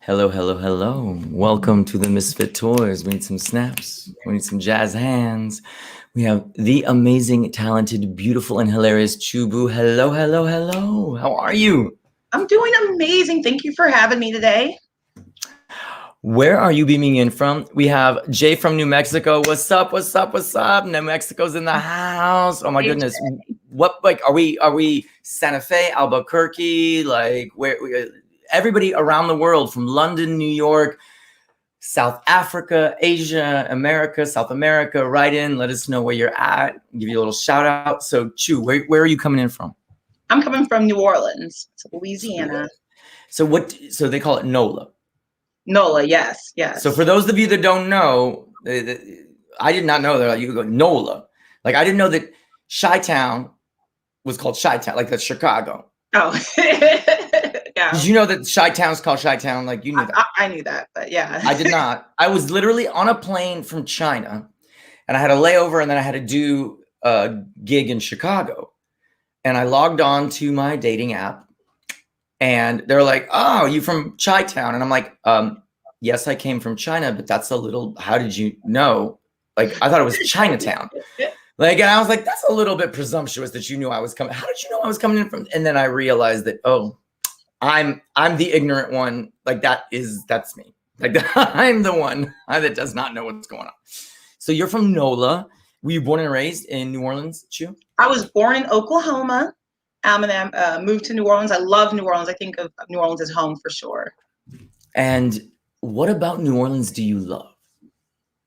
Hello, hello, hello. Welcome to the Misfit Toys. We need some snaps. We need some jazz hands. We have the amazing, talented, beautiful, and hilarious Chu Bu. Hello, hello, hello. How are you? I'm doing amazing. Thank you for having me today. Where are you beaming in from? We have Jay from New Mexico. What's up? What's up? What's up? New Mexico's in the house. Oh my goodness. What, like, are we Santa Fe, Albuquerque? Like, where? Everybody around the world, from London, New York, South Africa, Asia, America, South America, write in, let us know where you're at, give you a little shout out. So Chu, where are you coming in from? I'm coming from New Orleans, Louisiana. So they call it NOLA. NOLA, yes. So for those of you that don't know, I did not know that you could go NOLA. Like, I didn't know that Chi-Town was called Chi-Town, like that's Chicago. Oh. Yeah. Did you know that Chi-Town's called Chi-Town? Like, you knew that. I knew that, but yeah. I did not. I was literally on a plane from China, and I had a layover, and then I had to do a gig in Chicago. And I logged on to my dating app, and they're like, "Oh, you from Chi-Town?" And I'm like, yes, I came from China, but that's a little, how did you know? Like, I thought it was Chinatown. Like, and I was like, that's a little bit presumptuous that you knew I was coming. How did you know I was coming in from? And then I realized that, oh, I'm the ignorant one. Like, that's me. Like, I'm the one that does not know what's going on. So you're from NOLA. Were you born and raised in New Orleans, Chu? I was born in Oklahoma, and then moved to New Orleans. I love New Orleans. I think of New Orleans as home for sure. And what about New Orleans do you love?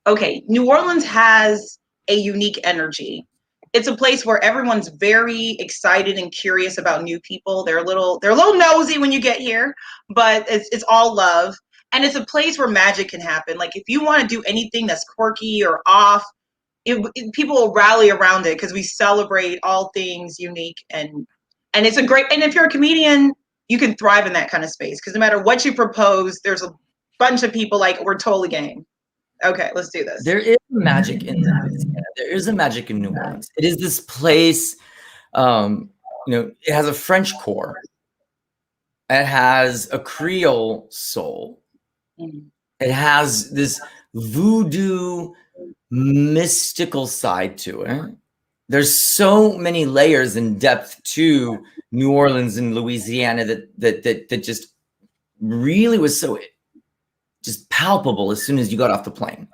Okay, New Orleans has a unique energy. It's a place where everyone's very excited and curious about new people. They're a little nosy when you get here, but it's all love. And it's a place where magic can happen. Like, if you want to do anything that's quirky or off, people will rally around it because we celebrate all things unique, and it's a great, and if you're a comedian, you can thrive in that kind of space because no matter what you propose, there's a bunch of people like, we're totally game. Okay, let's do this. There is magic in that. There is a magic in New Orleans. It is this place, it has a French core. It has a Creole soul. It has this voodoo mystical side to it. There's so many layers and depth to New Orleans and Louisiana that just really was so just palpable as soon as you got off the plane.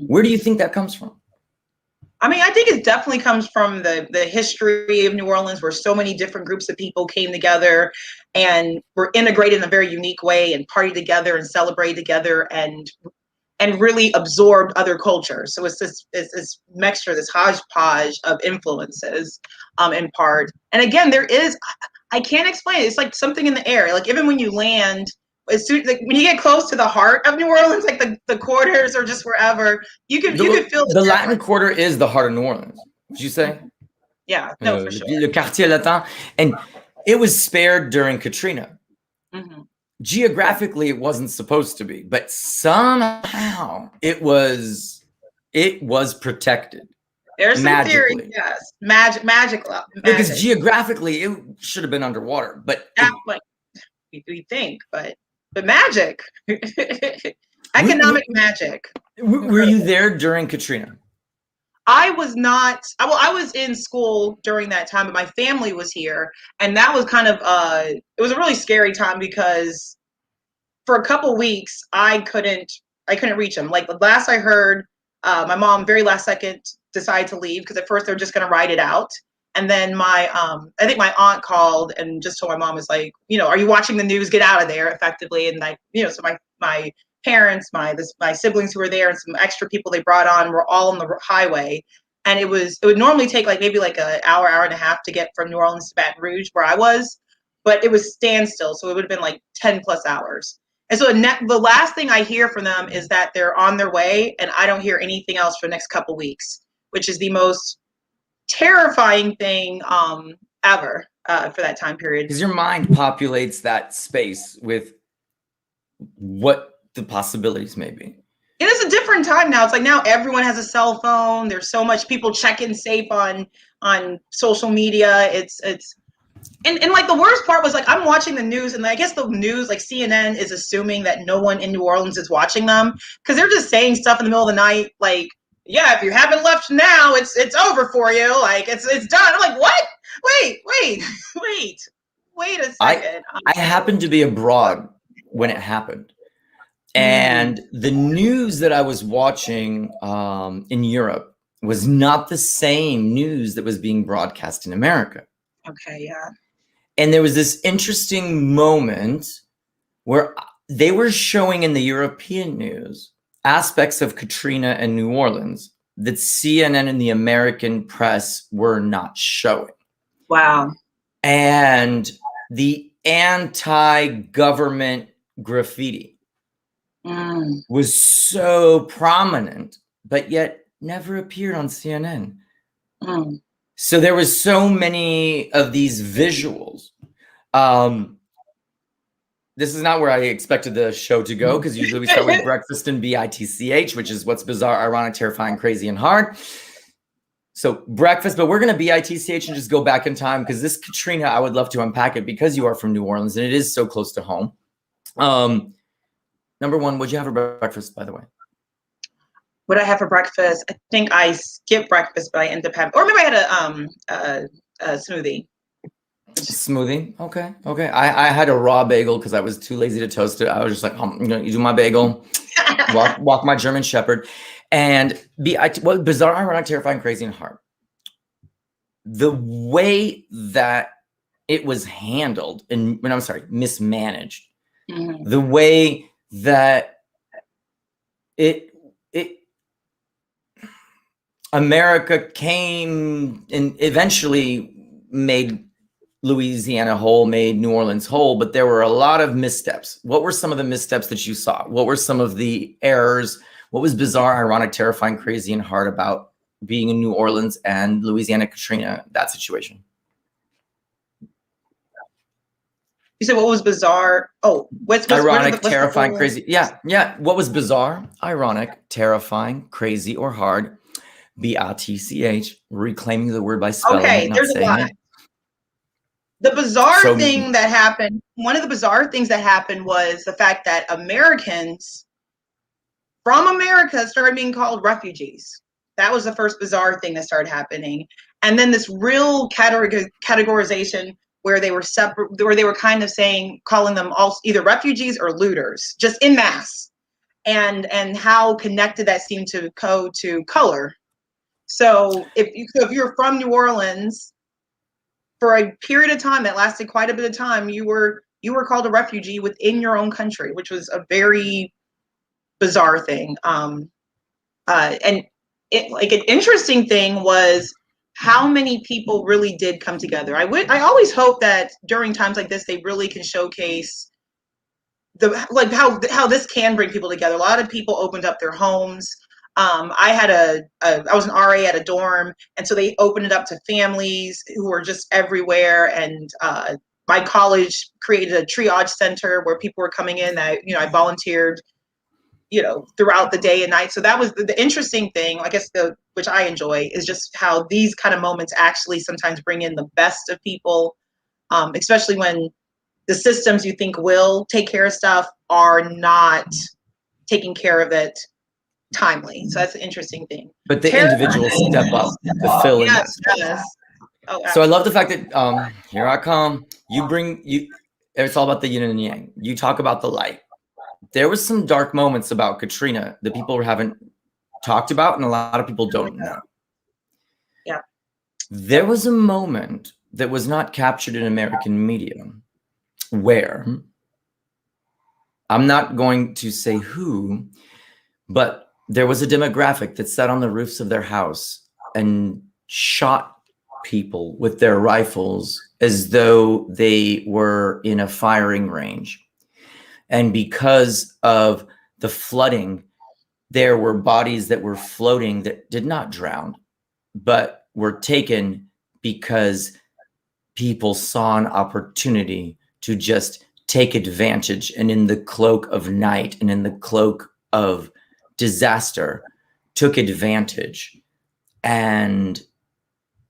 Where do you think that comes from? I mean, I think it definitely comes from the history of New Orleans, where so many different groups of people came together and were integrated in a very unique way and partied together and celebrated together and really absorbed other cultures. So it's this mixture, this hodgepodge of influences in part. And again, I can't explain it. It's like something in the air. Like, even when you land, like when you get close to the heart of New Orleans, like the quarters or just wherever, you can feel the Latin Quarter is the heart of New Orleans. Would you say? Yeah, no, for sure. Le Quartier Latin, and it was spared during Katrina. Geographically, it wasn't supposed to be, but somehow it was protected. There's some theory, yes, magic, because geographically it should have been underwater, but we think, but magic, economic magic. Were you there during Katrina? I was not. Well, I was in school during that time, but my family was here, and that was kind of it was a really scary time because for a couple weeks I couldn't reach them. Like, the last I heard, my mom very last second decided to leave because at first they were just going to ride it out. And then I think my aunt called and just told my mom, was like, are you watching the news? Get out of there, effectively. And so my parents, my siblings who were there, and some extra people they brought on were all on the highway. And it would normally take maybe an hour and a half to get from New Orleans to Baton Rouge, where I was, but it was standstill. So it would have been like 10 plus hours. And so the last thing I hear from them is that they're on their way, and I don't hear anything else for the next couple weeks, which is the most terrifying thing ever for that time period. Because your mind populates that space with what the possibilities may be. It is a different time now. It's like now everyone has a cell phone. There's so much people checking safe on social media. And like the worst part was like I'm watching the news, and I guess the news, like CNN, is assuming that no one in New Orleans is watching them because they're just saying stuff in the middle of the night, like, yeah, if you haven't left now, it's over for you, like it's done. I'm like, what? Wait, wait a second. I happened to be abroad when it happened, and the news that I was watching in Europe was not the same news that was being broadcast in America. Okay, yeah. And there was this interesting moment where they were showing in the European news aspects of Katrina and New Orleans that CNN and the American press were not showing. Wow. And the anti-government graffiti was so prominent, but yet never appeared on CNN. So there was so many of these visuals. This is not where I expected the show to go, because usually we start with breakfast and BITCH, which is what's bizarre, ironic, terrifying, crazy, and hard. So breakfast, but we're going to BITCH and just go back in time, because this Katrina, I would love to unpack it because you are from New Orleans and it is so close to home. Number one, what'd you have for breakfast, by the way? What I have for breakfast? I think I skipped breakfast, but I ended up having, or maybe I had a smoothie. Smoothie. Okay. I had a raw bagel because I was too lazy to toast it. I was just like, I'm going to do my bagel, walk my German Shepherd, and well, bizarre, ironic, terrifying, crazy, and hard. The way that it was handled, and when I'm sorry, mismanaged, the way that America came and eventually made Louisiana whole, made New Orleans whole, but there were a lot of missteps. What were some of the missteps that you saw? What were some of the errors? What was bizarre, ironic, terrifying, crazy, and hard about being in New Orleans and Louisiana Katrina, that situation? You said what was bizarre? Oh, what's ironic, terrifying, crazy? Yeah. What was bizarre, ironic, terrifying, crazy, or hard? BITCH, reclaiming the word by spelling it, not there's saying a lot. it. The bizarre thing that happened, one of the bizarre things that happened was the fact that Americans from America started being called refugees. That was the first bizarre thing that started happening. And then this real categorization where they were separate, where they were kind of saying, calling them all either refugees or looters, just en masse, and how connected that seemed to go to color. So if you're from New Orleans, for a period of time that lasted quite a bit of time, you were called a refugee within your own country, which was a very bizarre thing. And it, like, an interesting thing was how many people really did come together. I always hope that during times like this, they really can showcase how this can bring people together. A lot of people opened up their homes. I was an RA at a dorm, and so they opened it up to families who were just everywhere. And my college created a triage center where people were coming in that, I volunteered, throughout the day and night. So that was the interesting thing, I guess, which I enjoy, is just how these kind of moments actually sometimes bring in the best of people, especially when the systems you think will take care of stuff are not taking care of it timely. So that's an interesting thing. But the individuals step up to fill in. Yes. Oh, so I love the fact that here I come. It's all about the yin and yang. You talk about the light. There was some dark moments about Katrina that people haven't talked about, and a lot of people don't know. Yeah. There was a moment that was not captured in American media where, I'm not going to say who, but there was a demographic that sat on the roofs of their house and shot people with their rifles as though they were in a firing range. And because of the flooding, there were bodies that were floating that did not drown, but were taken because people saw an opportunity to just take advantage, and in the cloak of night and in the cloak of disaster, took advantage. And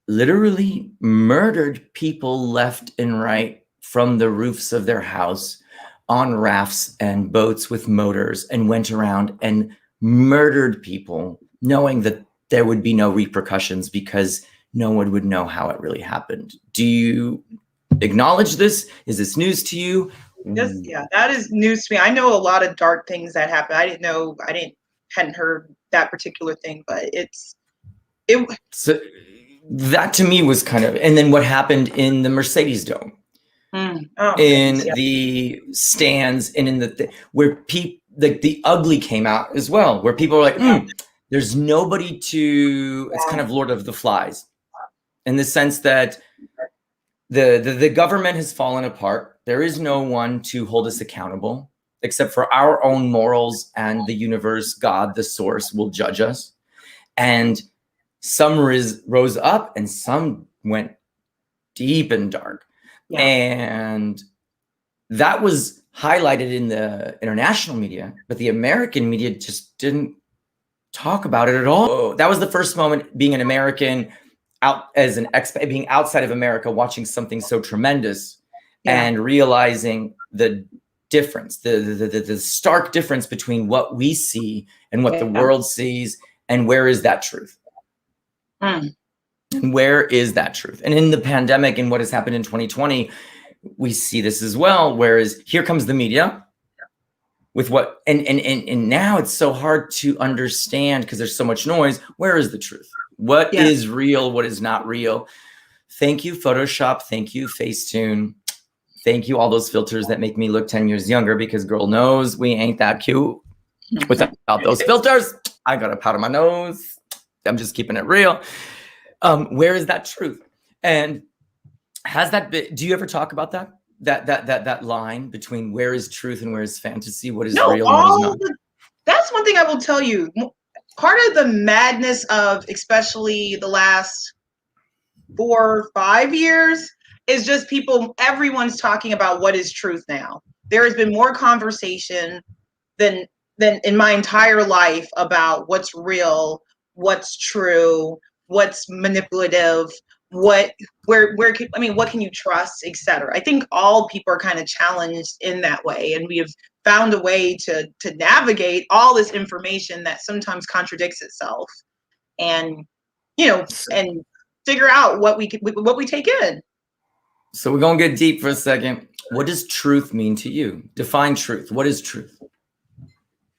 literally murdered people left and right from the roofs of their house on rafts and boats with motors, and went around and murdered people knowing that there would be no repercussions because no one would know how it really happened. Do you acknowledge this? Is this news to you? Yeah, that is news to me. I know a lot of dark things that happened. Hadn't heard that particular thing, but so that to me was kind of, and then what happened in the Mercedes Dome, the stands, and in where people, like the ugly came out as well, where people are like, there's nobody to, it's kind of Lord of the Flies, in the sense that the government has fallen apart. There is no one to hold us accountable except for our own morals, and the universe, God, the source, will judge us. And some rose up and some went deep and dark. Yeah. And that was highlighted in the international media, but the American media just didn't talk about it at all. That was the first moment, being an American, out as an expat, being outside of America, watching something so tremendous, and realizing the difference, the stark difference between what we see and what the world sees, and where is that truth? And where is that truth? And in the pandemic and what has happened in 2020, we see this as well. Whereas here comes the media with what, and now it's so hard to understand because there's so much noise. Where is the truth? What is real? What is not real? Thank you, Photoshop. Thank you, Facetune. Thank you, all those filters that make me look 10 years younger, because girl knows we ain't that cute without those filters. I got a powder my nose. I'm just keeping it real. Where is that truth? And has that been, do you ever talk about that? That line between where is truth and where is fantasy? What is real and what is not? That's one thing I will tell you. Part of the madness of especially the last 4 or 5 years is just everyone's talking about what is truth now. There has been more conversation than in my entire life about what's real, what's true, what's manipulative, what can you trust, etc. I think all people are kind of challenged in that way, and we have found a way to navigate all this information that sometimes contradicts itself, and and figure out what we take in. So we're gonna get deep for a second. What does truth mean to you? Define truth. What is truth?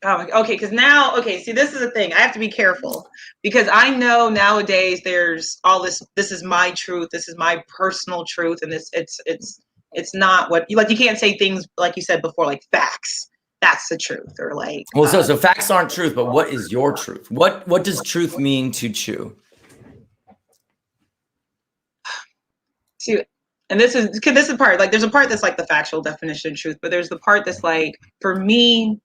Oh, okay, because now, see, this is the thing. I have to be careful, because I know nowadays there's all this is my truth, this is my personal truth, and it's not what, like, you can't say things like you said before, like facts. That's the truth, or like. Well, so facts aren't truth, but what is your truth? What does truth mean to Chu? See, and this is part, like, there's a part that's like the factual definition of truth, but there's the part that's like, for me,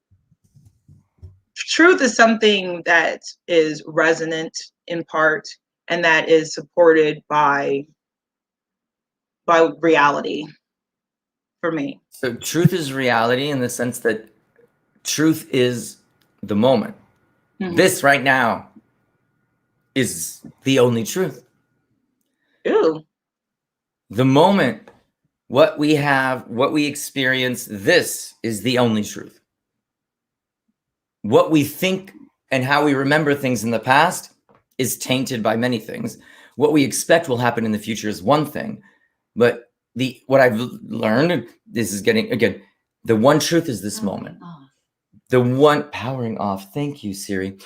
truth is something that is resonant in part, and that is supported by reality for me. So truth is reality in the sense that truth is the moment. Mm-hmm. This right now is the only truth. Ew. The moment, what we have, what we experience, this is the only truth. What we think and how we remember things in the past is tainted by many things. What we expect will happen in the future is one thing, but what I've learned, this is getting, again, the one truth is this moment. The one powering off. Thank you, Siri.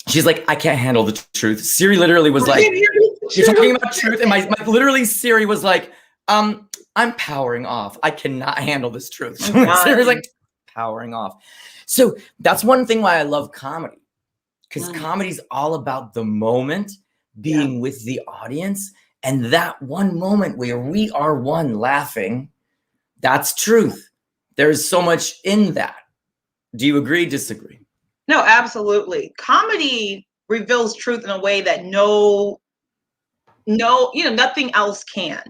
She's like, I can't handle the truth. Siri literally was like, you're talking about truth. And my literally Siri was like, I'm powering off. I cannot handle this truth. Siri's like, powering off. So that's one thing why I love comedy, because comedy's all about the moment, being with the audience, and that one moment where we are one laughing, that's truth. There's so much in that. Do you agree, disagree? No, absolutely. Comedy reveals truth in a way that nothing else can,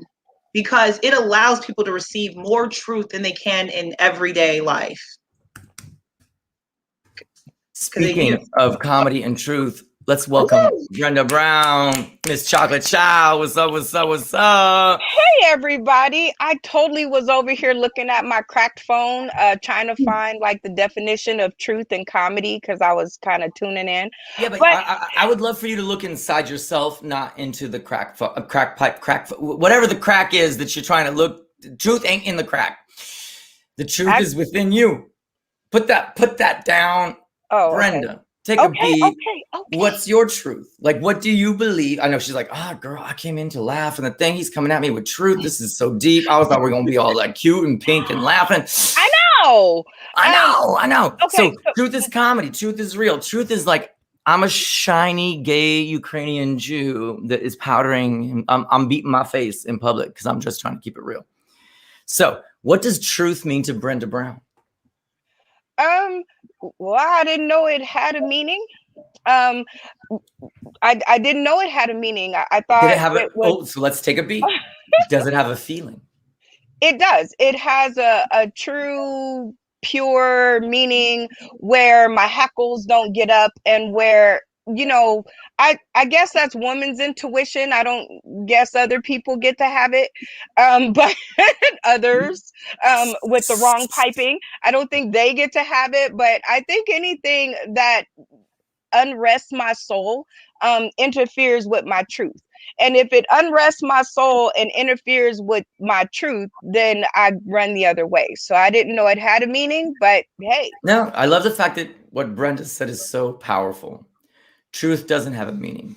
because it allows people to receive more truth than they can in everyday life. Speaking of comedy and truth, Let's welcome Brenda Brown, Miss Chocolate Child. What's up? What's up? What's up? Hey, everybody. I totally was over here looking at my cracked phone, trying to find like the definition of truth and comedy because I was kind of tuning in. Yeah, but But I would love for you to look inside yourself, not into the crack pipe, whatever the crack is that you're trying to look. The truth ain't in the crack. The truth is within you. Put that down, Brenda. Okay. Take a beat. Okay. What's your truth? Like, what do you believe? I know she's like, girl, I came in to laugh. And the thing, he's coming at me with truth. This is so deep. I thought we were going to be all like cute and pink and laughing. I know. Okay, so so truth is comedy. Truth is real. Truth is like, I'm a shiny gay Ukrainian Jew that is powdering. I'm beating my face in public because I'm just trying to keep it real. So what does truth mean to Brenda Brown? Well, I didn't know it had a meaning. I didn't know it had a meaning. I thought Did it have so let's take a beat. Does it have a feeling? It does. It has a true, pure meaning where my hackles don't get up and where, I guess that's woman's intuition. I don't guess other people get to have it. But others with the wrong piping, I don't think they get to have it. But I think anything that unrests my soul interferes with my truth. And if it unrests my soul and interferes with my truth, then I run the other way. So I didn't know it had a meaning, but hey. No, I love the fact that what Brenda said is so powerful. Truth doesn't have a meaning.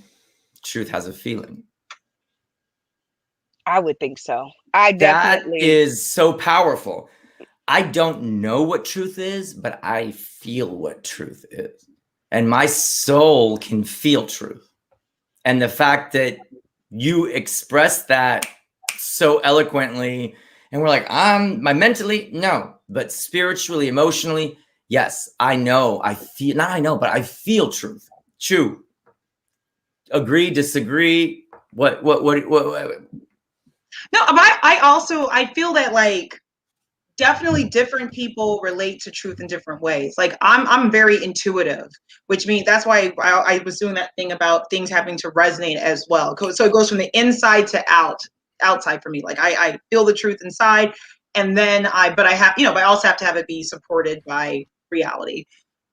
Truth has a feeling. I would think so. That is so powerful. I don't know what truth is, but I feel what truth is. And my soul can feel truth. And the fact that you express that so eloquently, and we're like, my mentally, no, but spiritually, emotionally, yes, I know, I feel, not I know, but I feel truth. True. Agree, disagree? What? No, but I feel that like definitely different people relate to truth in different ways. Like I'm very intuitive, which means that's why I was doing that thing about things having to resonate as well. So it goes from the inside to outside for me. Like I feel the truth inside, and then but I also have to have it be supported by reality.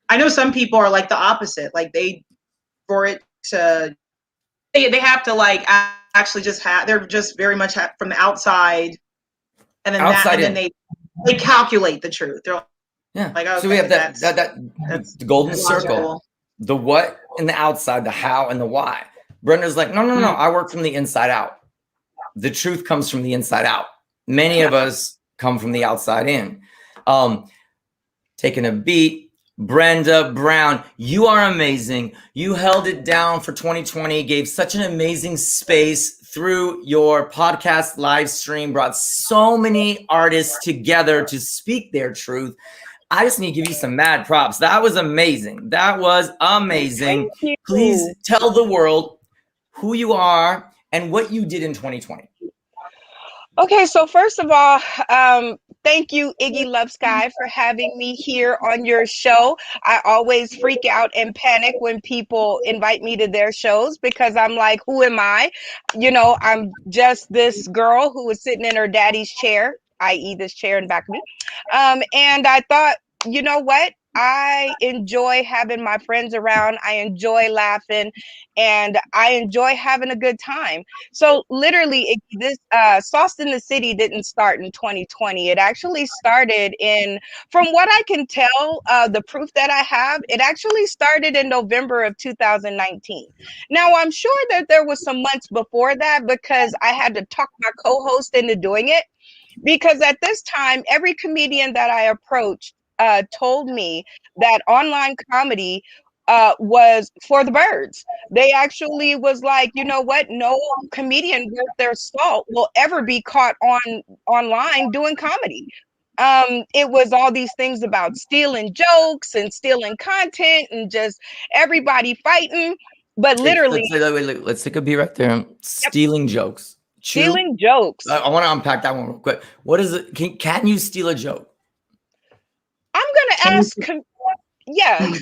I know some people are like the opposite. Like they have to like actually just they're just very much from the outside, and then then they calculate the truth. They're like, okay, so we have that's the golden circle, the what and the outside, the how and the why. Brenda's like, no, I work from the inside out. The truth comes from the inside out. Many of us come from the outside in. Taking a beat. Brenda Brown, you are amazing. You held it down for 2020, gave such an amazing space through your podcast live stream, brought so many artists together to speak their truth. I just need to give you some mad props. That was amazing. That was amazing. Please tell the world who you are and what you did in 2020. Okay, so first of all, thank you, Iggy Love Sky, for having me here on your show. I always freak out and panic when people invite me to their shows because I'm like, who am I? I'm just this girl who was sitting in her daddy's chair, i.e. this chair in back of me. And I thought, you know what? I enjoy having my friends around. I enjoy laughing and I enjoy having a good time. So literally this Sauce in the City didn't start in 2020. It actually started from what I can tell, the proof that I have, it actually started in November of 2019. Now I'm sure that there was some months before that because I had to talk my co-host into doing it, because at this time, every comedian that I approached told me that online comedy was for the birds. They actually was like, you know what? No comedian worth their salt will ever be caught online doing comedy. It was all these things about stealing jokes and stealing content and just everybody fighting. But literally, let's take a beat right there. Stealing jokes. Stealing jokes. I want to unpack that one real quick. What is it? Can you steal a joke? I'm gonna ask. Yeah.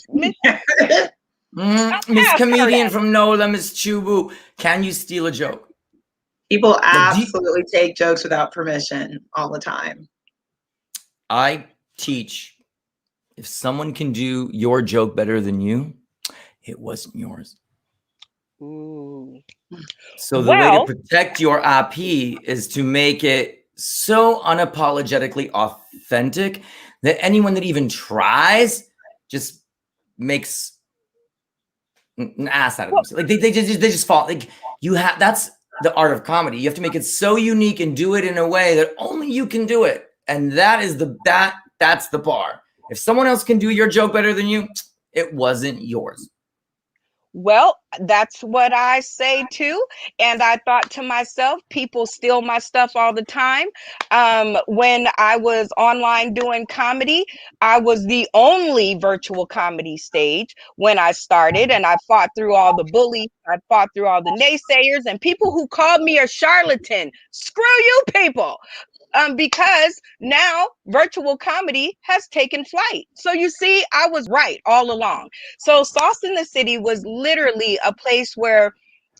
Miss Ask her Comedian that. from NOLA, Miss Chu Bu, can you steal a joke? People Like, absolutely take jokes without permission all the time. I teach, if someone can do your joke better than you, it wasn't yours. Ooh. So the way to Well, protect your IP is to make it so unapologetically authentic that anyone that even tries just makes an ass out of themselves. Like they just fall. Like you have, that's the art of comedy. You have to make it so unique and do it in a way that only you can do it. And that is that's the bar. If someone else can do your joke better than you, it wasn't yours. well, that's what I say too. And I thought to myself, people steal my stuff all the time. When I was online doing comedy, I was the only virtual comedy stage when I started, and I fought through all the bullies, I fought through all the naysayers, and people who called me a charlatan. Screw you, people. Because now virtual comedy has taken flight. So you see, I was right all along. So Sauce in the City was literally a place where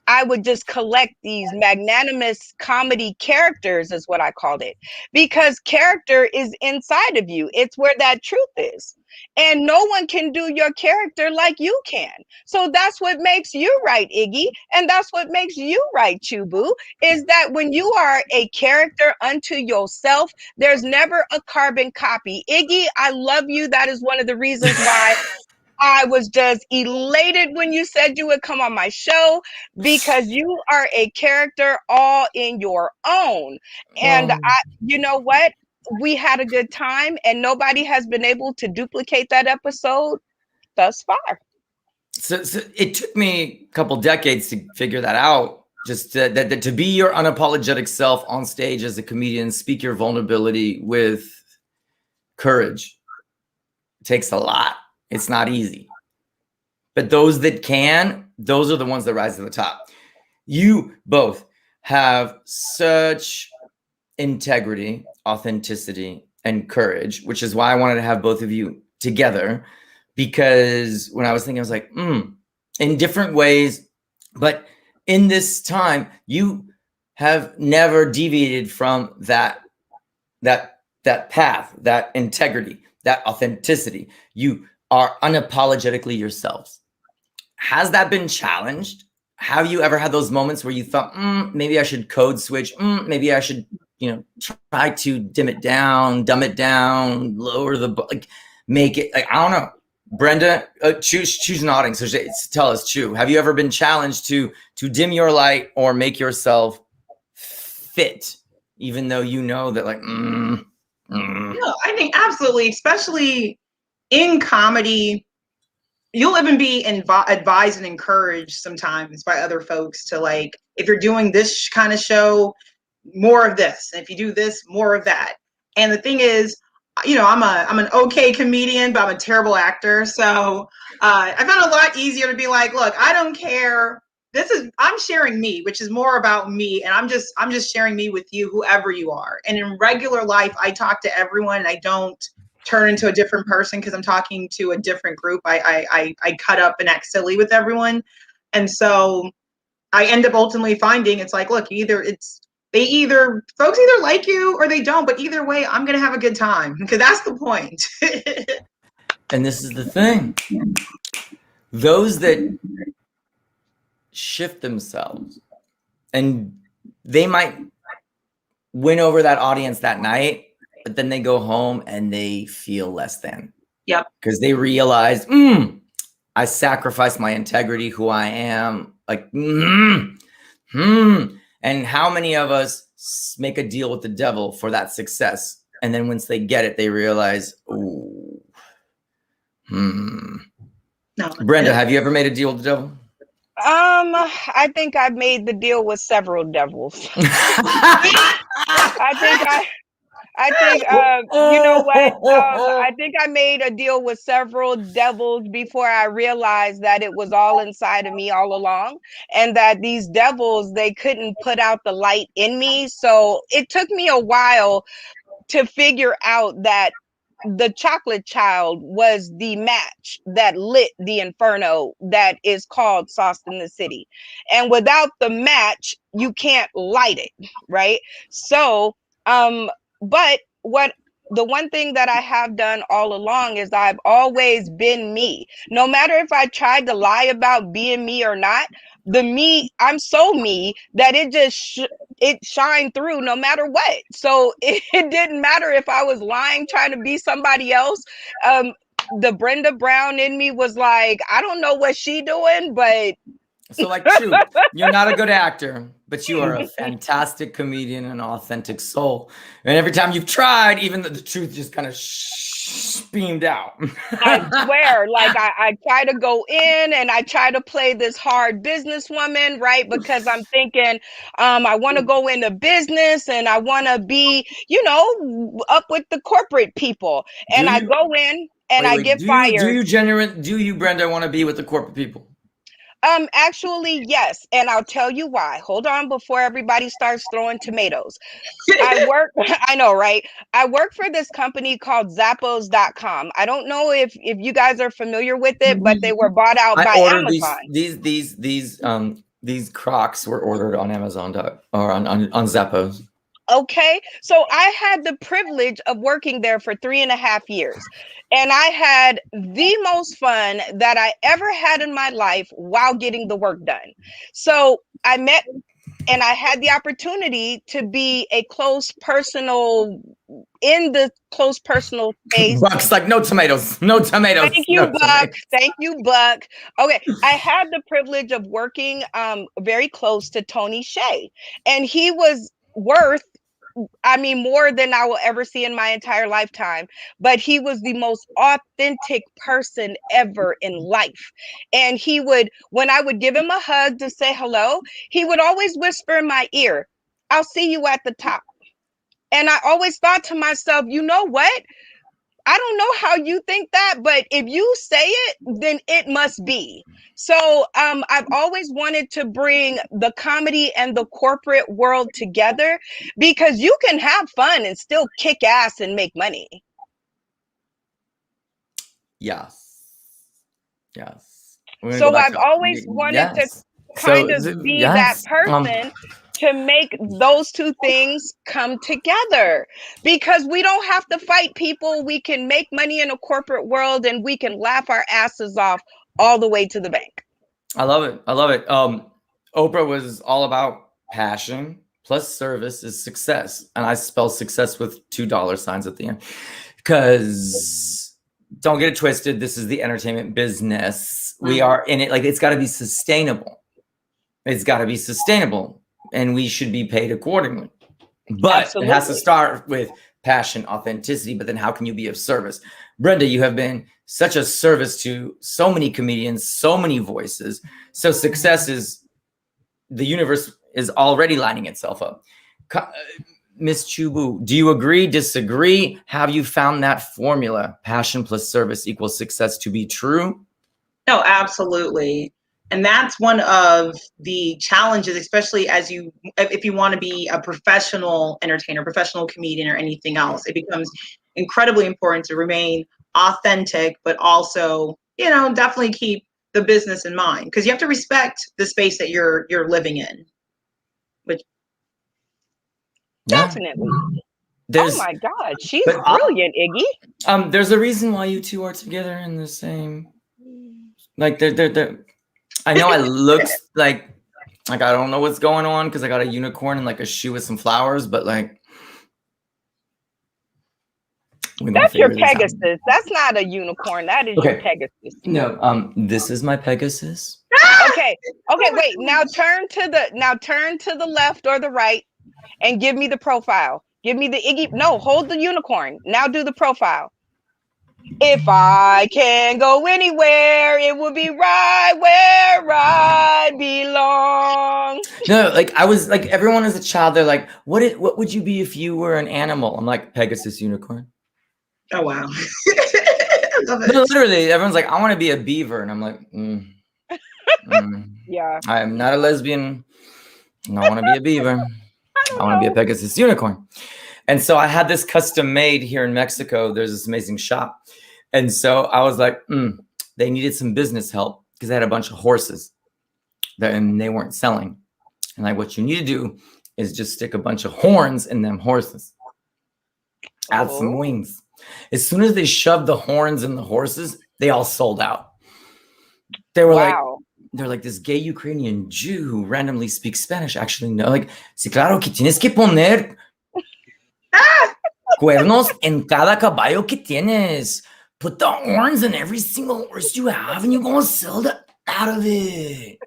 I would just collect these magnanimous comedy characters, is what I called it, because character is inside of you. It's where that truth is. And no one can do your character like you can. So that's what makes you right, Iggy. And that's what makes you right, Chu Bu, is that when you are a character unto yourself, there's never a carbon copy. Iggy, I love you. That is one of the reasons why I was just elated when you said you would come on my show, because you are a character all in your own. And you know what? We had a good time, and nobody has been able to duplicate that episode thus far. So it took me a couple decades to figure that out. Just that to be your unapologetic self on stage as a comedian, speak your vulnerability with courage. It takes a lot. It's not easy. But those that can, those are the ones that rise to the top. You both have such integrity, authenticity, and courage, which is why I wanted to have both of you together. Because when I was thinking, I was like, in different ways, but in this time, you have never deviated from that path, that integrity, that authenticity. You are unapologetically yourselves. Has that been challenged? Have you ever had those moments where you thought, maybe I should code switch? Maybe I should, try to dim it down, dumb it down, lower the, make it, I don't know. Brenda, choose nodding. So tell us, Chu, have you ever been challenged to dim your light or make yourself fit, even though you know that No, I think absolutely, especially in comedy, you'll even be advised and encouraged sometimes by other folks to, like, if you're doing this kind of show, more of this, and if you do this, more of that. And the thing is, I'm an okay comedian, but I'm a terrible actor. So I found it a lot easier to be like, look, I don't care. I'm sharing me, which is more about me, and I'm just sharing me with you, whoever you are. And in regular life, I talk to everyone, and I don't turn into a different person because I'm talking to a different group. I cut up and act silly with everyone. And so I end up ultimately finding it's like, look, folks either like you or they don't, but either way, I'm going to have a good time, because that's the point. And this is the thing. Those that shift themselves, and they might win over that audience that night, but then they go home and they feel less than. Yep. Because they realize, I sacrificed my integrity, who I am. And how many of us make a deal with the devil for that success? And then once they get it, they realize, No. Brenda, have you ever made a deal with the devil? I think I've made the deal with several devils. I think, you know what? I think I made a deal with several devils before I realized that it was all inside of me all along, and that these devils, they couldn't put out the light in me. So it took me a while to figure out that the chocolate child was the match that lit the inferno that is called Sauce in the City. And without the match, you can't light it, right? So, but what the one thing that I have done all along is I've always been me. No matter if I tried to lie about being me or not, the me, I'm so me that it just it shined through no matter what. So it didn't matter if I was lying, trying to be somebody else. The Brenda Brown in me was like, I don't know what she doing, but so like Chu, you're not a good actor, but you are a fantastic comedian and authentic soul. And every time you've tried, even the truth just kind of beamed out. I swear, like I try to go in and I try to play this hard businesswoman, right? Because I'm thinking I want to go into business and I want to be, you know, up with the corporate people. And I go in and I get fired. Do you, Brenda, want to be with the corporate people? Actually, yes. And I'll tell you why. Hold on before everybody starts throwing tomatoes. I work, I know, right? I work for this company called Zappos.com. I don't know if you guys are familiar with it, but they were bought out by Amazon. These Crocs were ordered on Amazon or on Zappos. Okay, so I had the privilege of working there for 3.5 years, and I had the most fun that I ever had in my life while getting the work done. So I met and I had the opportunity to be a close personal space. Buck's like, no tomatoes, no tomatoes. Thank you, Buck. Thank you, Buck. Okay, I had the privilege of working very close to Tony Hsieh, and he was worth, I mean, more than I will ever see in my entire lifetime. But he was the most authentic person ever in life. And he would, when I would give him a hug to say hello, he would always whisper in my ear, "I'll see you at the top." And I always thought to myself, you know what? I don't know how you think that, but if you say it, then it must be. So I've always wanted to bring the comedy and the corporate world together, because you can have fun and still kick ass and make money. Yes. So I've always wanted to kind of be that person to make those two things come together, because we don't have to fight people. We can make money in a corporate world and we can laugh our asses off all the way to the bank. I love it. Oprah was all about passion plus service is success. And I spell success with $2 at the end, because don't get it twisted. This is the entertainment business. We are in it. Like, it's got to be sustainable. And we should be paid accordingly. But Absolutely. It has to start with passion, authenticity. But then how can you be of service? Brenda, you have been such a service to so many comedians, so many voices. So success is, the universe is already lining itself up. Miss Chu Bu, do you agree, disagree? Have you found that formula, passion plus service equals success, to be true? No, absolutely. And that's one of the challenges, especially if you want to be a professional entertainer, professional comedian, or anything else. It becomes incredibly important to remain authentic, but also, definitely keep the business in mind, because you have to respect the space that you're living in. Which definitely. Oh my God, she's brilliant, Iggy. There's a reason why you two are together in the same. Like they're I know I look like I don't know what's going on because I got a unicorn and like a shoe with some flowers, but like that's your Pegasus. That's not a unicorn. That is your Pegasus. No, this is my Pegasus. Okay, wait. Now turn to the left or the right and give me the profile. Give me the Iggy. No, hold the unicorn. Now do the profile. If I can go anywhere, it will be right where I belong. No, like I was like, everyone as a child, they're like, what would you be if you were an animal? I'm like, Pegasus unicorn. Oh wow. I love it. No, literally, everyone's like, I want to be a beaver, and I'm like, yeah. I'm not a lesbian. I want to be a beaver. I want to be a Pegasus unicorn. And so I had this custom made here in Mexico. There's this amazing shop. And so I was like, they needed some business help because they had a bunch of horses and they weren't selling. And like, what you need to do is just stick a bunch of horns in them horses. Add some wings. As soon as they shoved the horns in the horses, they all sold out. They were like this gay Ukrainian Jew who randomly speaks Spanish. Actually, no, like, sí, claro que tienes que poner cuernos en cada caballo que tienes. Put the horns in every single horse you have, and you're gonna sell the out of it.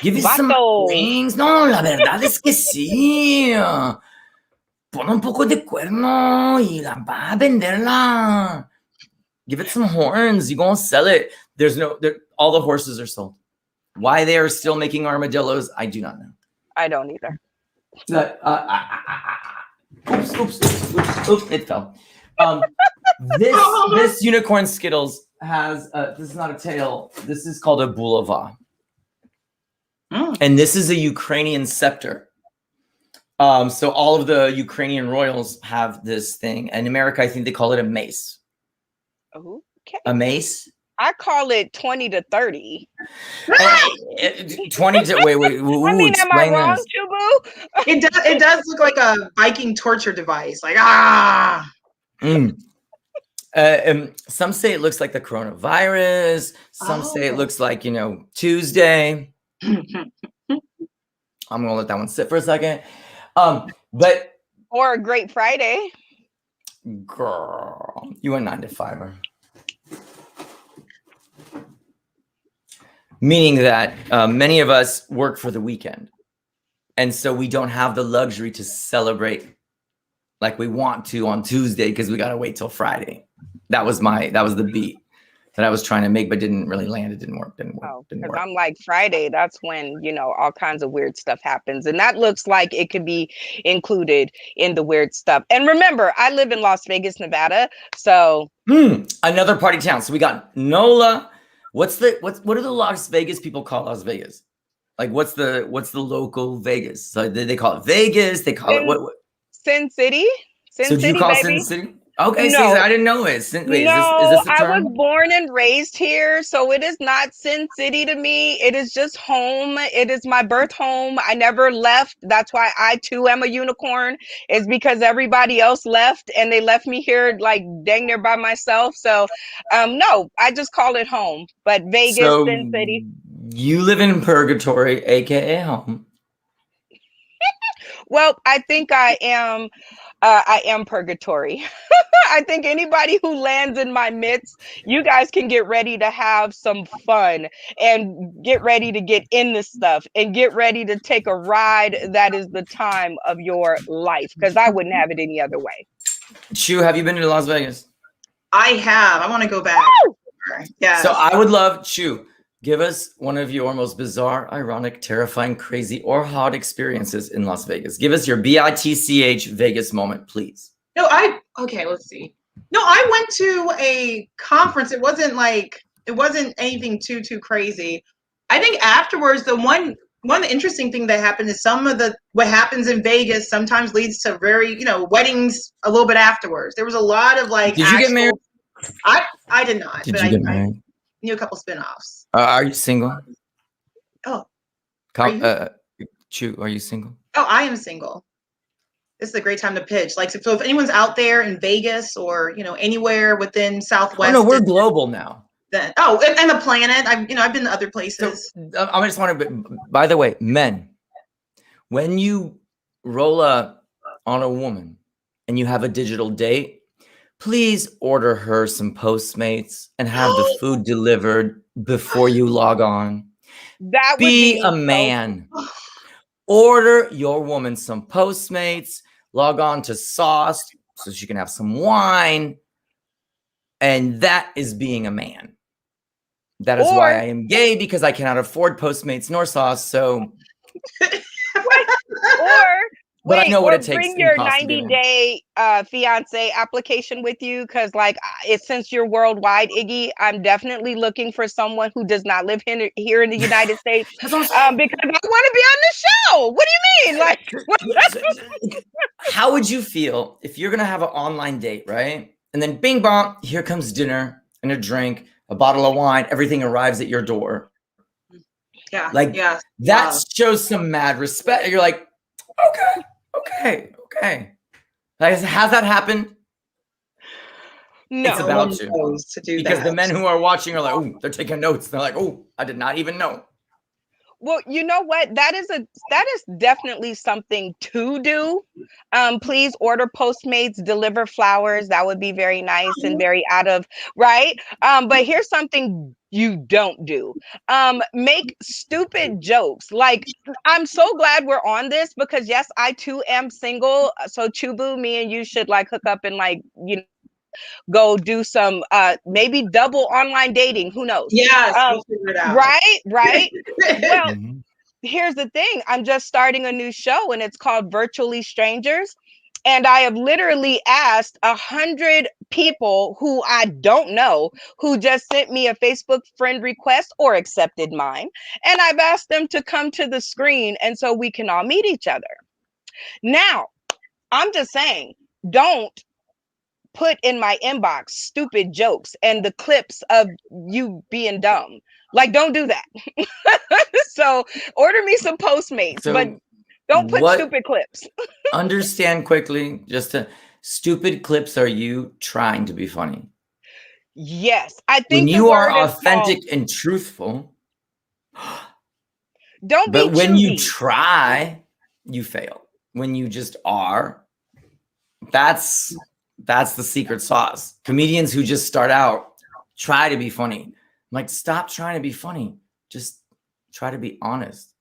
Give it some wings. No, la verdad es que sí. Pon un poco de cuerno y la va a venderla. Give it some horns. You're gonna sell it. All the horses are sold. Why they are still making armadillos, I do not know. I don't either. Oops, it fell. This unicorn Skittles has, this is not a tail. This is called a bulava. And this is a Ukrainian scepter. So all of the Ukrainian royals have this thing. In America, I think they call it a mace. Okay. A mace? I call it 20 to 30. 20 to, wait. Ooh, I mean, am I wrong, Chu Bu? It does look like a Viking torture device. Like, some say it looks like the coronavirus. Some say it looks like, Tuesday. I'm gonna let that one sit for a second. Or a Great Friday. Girl, you a 9-to-5er. Meaning that many of us work for the weekend. And so we don't have the luxury to celebrate like we want to on Tuesday because we got to wait till Friday. That was the beat that I was trying to make, but didn't really land. It didn't work. Because I'm like, Friday, that's when, all kinds of weird stuff happens. And that looks like it could be included in the weird stuff. And remember, I live in Las Vegas, Nevada. So another party town. So we got NOLA. What do the Las Vegas people call Las Vegas? Like what's the local Vegas? So they call it Vegas. They call it what? Sin City. So do you call Sin City? Okay, no. I didn't know it. Wait, is this a term? I was born and raised here, so it is not Sin City to me. It is just home. It is my birth home. I never left. That's why I too am a unicorn. Is because everybody else left, and they left me here like dang near by myself. So, no, I just call it home. But Vegas, Sin City. You live in purgatory, aka home. Well, I think I am purgatory. I think anybody who lands in my midst, you guys can get ready to have some fun and get ready to get in this stuff and get ready to take a ride that is the time of your life, because I wouldn't have it any other way. Chu, have you been to Las Vegas? I have. I want to go back. Yeah. So I would love, Chu, give us one of your most bizarre, ironic, terrifying, crazy, or hot experiences in Las Vegas. Give us your BITCH Vegas moment, please. Okay, let's see. No, I went to a conference. It wasn't anything too crazy. I think afterwards, one of the interesting things that happened is what happens in Vegas sometimes leads to very, weddings a little bit afterwards. There was a lot of like. Did you get married? I did not. Did you get married? I knew a couple spinoffs. Are you single? Oh. Chu, are you single? Oh, I am single. This is a great time to pitch. Like, so if anyone's out there in Vegas or, anywhere within Southwest. Oh, no, we're global now. And the planet. I've been to other places. So, I just want to, by the way, men, when you roll up on a woman and you have a digital date, please order her some Postmates and have the food delivered before you log on. That would be a man. Order your woman some Postmates, log on to Sauce so she can have some wine. And that is being a man. That is why I am gay, because I cannot afford Postmates nor Sauce. So, but I know what it takes. Bring your 90-day fiance application with you, because since you're worldwide, Iggy, I'm definitely looking for someone who does not live here in the United States, because I want to be on the show. What do you mean? How would you feel if you're gonna have an online date, right? And then bing bong, here comes dinner and a drink, a bottle of wine, everything arrives at your door. Yeah. Like Yeah. that Wow. shows some mad respect. You're like, okay. Like, has that happened? No. It's No about one to. knows to do Because that. the men who are watching are like, oh, they're taking notes. They're like, oh, I did not even know. Well, you know what? That is definitely something to do. Please order Postmates, deliver flowers. That would be very nice and very out of right. But here's something you don't do. Make stupid jokes. Like, I'm so glad we're on this because yes, I too am single. So Chu Bu, me and you should like hook up and like, you know, go do some maybe double online dating. Who knows? Yes, we'll figure it out. Right. Well, Mhm. here's the thing. I'm just starting a new show and it's called Virtually Strangers. And I have literally asked 100 people who I don't know who just sent me a Facebook friend request or accepted mine. And I've asked them to come to the screen and so we can all meet each other. Now, I'm just saying, don't put in my inbox stupid jokes and the clips of you being dumb. Like, don't do that. So order me some Postmates, but So don't put what stupid clips. understand quickly, stupid clips are you trying to be funny? Yes, I When think the you are word is called authentic and truthful, don't be but when you choosy. try, you fail. When you just are, that's the secret sauce. Comedians who just start out try to be funny. I'm like, stop trying to be funny. Just try to be honest.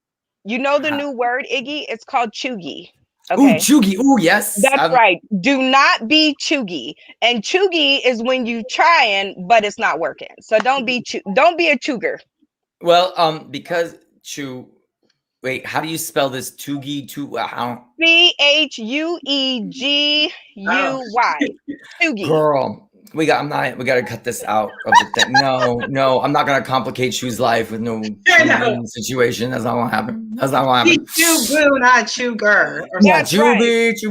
You know the new word, Iggy? It's called chuggy. Ooh, Okay. chuggy. Ooh, yes. That's right. Do not be chuggy. And chuggy is when you trying, but it's not working. So don't be a chugger. Well, because wait, how do you spell this? Chugi, how? CHUEGUY. Chuggy. Girl, we gotta cut this out of the thing. No, I'm not gonna complicate Chu's life with no I know. Chugi situation. That's not gonna happen. That's not gonna happen. Chu Bu, not Chuger. Or Yeah, That's right. Chubi. To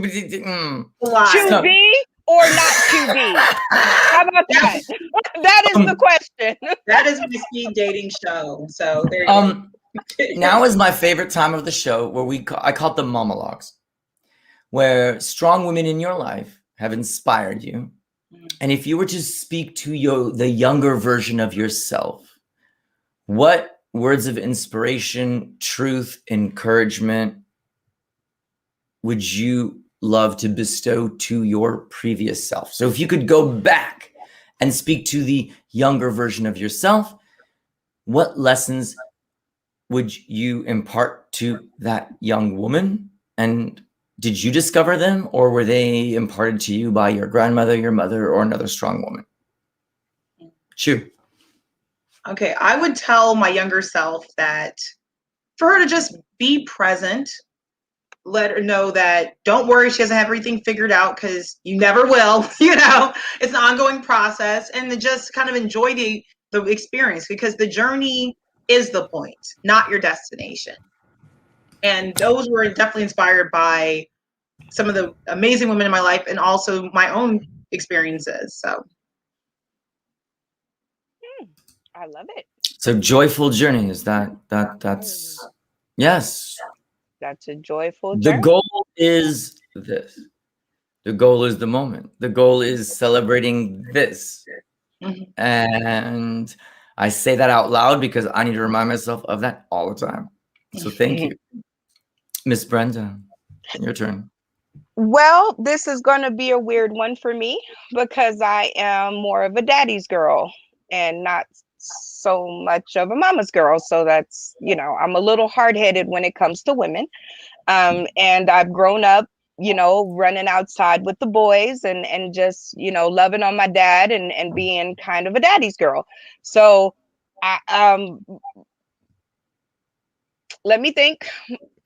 be or not to be? How about that? That is the question. That is my speed dating show. So there you go. Now is my favorite time of the show where I call it the monologues, where strong women in your life have inspired you. And if you were to speak to the younger version of yourself, what words of inspiration, truth, encouragement would you love to bestow to your previous self? So if you could go back and speak to the younger version of yourself, what lessons would you impart to that young woman? And did you discover them, or were they imparted to you by your grandmother, your mother, or another strong woman? Chu. Okay, I would tell my younger self that for her to just be present, let her know that don't worry, she doesn't have everything figured out because you never will. You know, it's an ongoing process, and to just kind of enjoy the experience because the journey is the point, not your destination. And those were definitely inspired by some of the amazing women in my life and also my own experiences. So I love it. So joyful journey is that's yes. That's a joyful The journey. goal is this. The goal is the moment. The goal is celebrating this. And I say that out loud because I need to remind myself of that all the time. So thank you. Miss Brenda, your turn. Well, this is going to be a weird one for me because I am more of a daddy's girl and not so much of a mama's girl. So that's, I'm a little hard-headed when it comes to women. And I've grown up, running outside with the boys and just, loving on my dad and being kind of a daddy's girl. So let me think.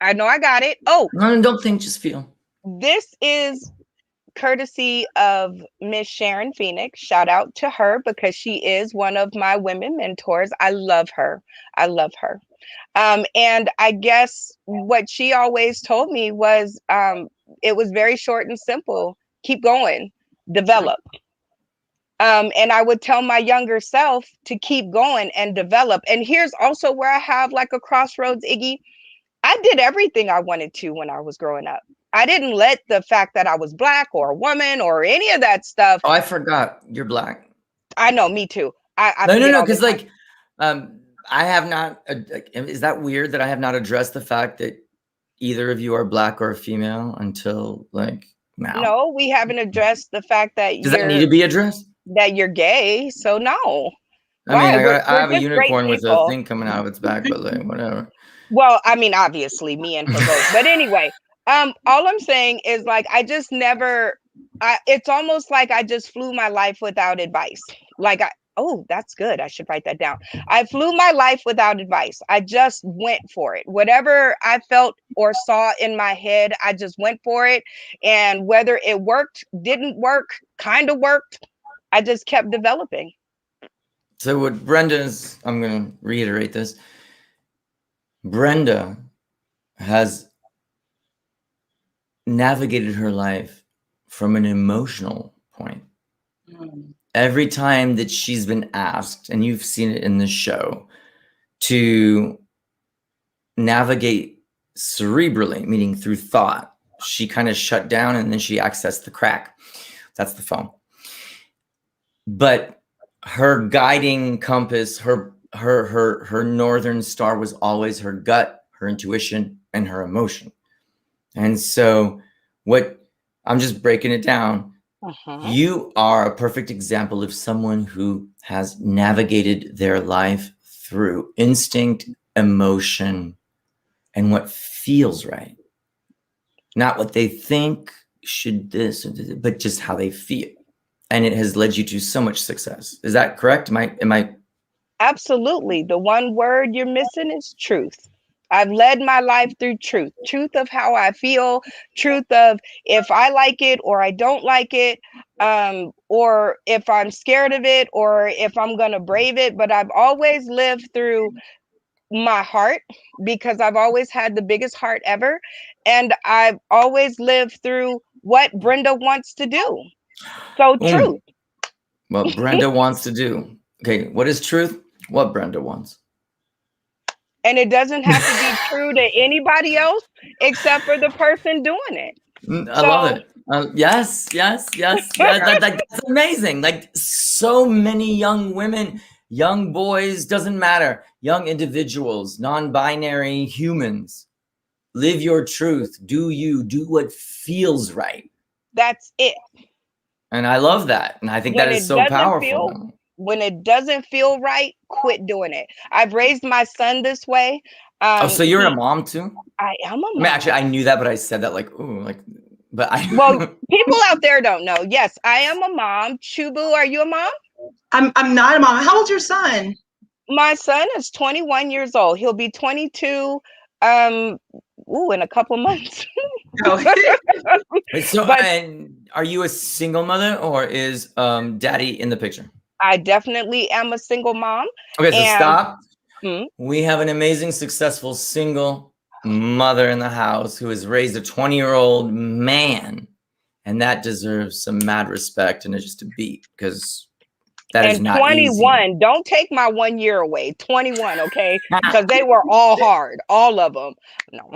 I know I got it. Oh, No, don't think, just feel. This is courtesy of Miss Sharon Phoenix. Shout out to her because she is one of my women mentors. I love her. And I guess what she always told me was it was very short and simple. Keep going, develop. And I would tell my younger self to keep going and develop. And here's also where I have like a crossroads, Iggy. I did everything I wanted to when I was growing up. I didn't let the fact that I was Black or a woman or any of that stuff. Oh, I forgot you're Black. I know, me too. I No, forget all the because time. like, I have not. Like, is that weird that I have not addressed the fact that either of you are Black or female until like now? No, we haven't addressed the fact that Does that need to be addressed? that you're gay. So no. I mean, I have a just great unicorn with a people. thing coming out of its back, but like, whatever. Well, I mean, obviously, me and her both. But anyway, all I'm saying is like I just never. It's almost like I just flew my life without advice. Like oh, that's good. I should write that down. I flew my life without advice. I just went for it. Whatever I felt or saw in my head, I just went for it. And whether it worked, didn't work, kind of worked, I just kept developing. So what Brenda's, I'm going to reiterate this. Brenda has navigated her life from an emotional point. Every time that she's been asked, and you've seen it in the show, to navigate cerebrally, meaning through thought, she kind of shut down and then she accessed the crack. That's the phone. But her guiding compass, her northern star was always her gut, her intuition, and her emotion. And so what I'm just breaking it down. You are a perfect example of someone who has navigated their life through instinct, emotion, and what feels right. Not what they think should this, but just how they feel. And it has led you to so much success. Is that correct? Am I? Absolutely. The one word you're missing is truth. I've led my life through truth of how I feel, truth of if I like it or I don't like it, or if I'm scared of it or if I'm going to brave it. But I've always lived through my heart because I've always had the biggest heart ever. And I've always lived through what Brenda wants to do. So truth. What Brenda wants to do. Okay, what is truth? What Brenda wants. And it doesn't have to be true to anybody else except for the person doing it. I love it. Yes. That's amazing. Like so many young women, young boys, doesn't matter. Young individuals, non-binary humans. Live your truth. Do you. Do what feels right. That's it. And I love that. And I think that is so powerful. When it doesn't feel right, quit doing it. I've raised my son this way. So you're a mom too? I am a mom. I mean, actually, I knew that, but I said that like, ooh, like, but I. Well, people out there don't know. Yes, I am a mom. Chu Bu, are you a mom? I'm not a mom. How old's your son? My son is 21 years old. He'll be 22 in a couple months. So, are you a single mother or is daddy in the picture? I definitely am a single mom. Okay, so stop. We have an amazing, successful single mother in the house who has raised a 20-year-old man, and that deserves some mad respect and just a beat because that is not 21. easy. Don't take my 1 year away. 21, okay? Because they were all hard, all of them. No,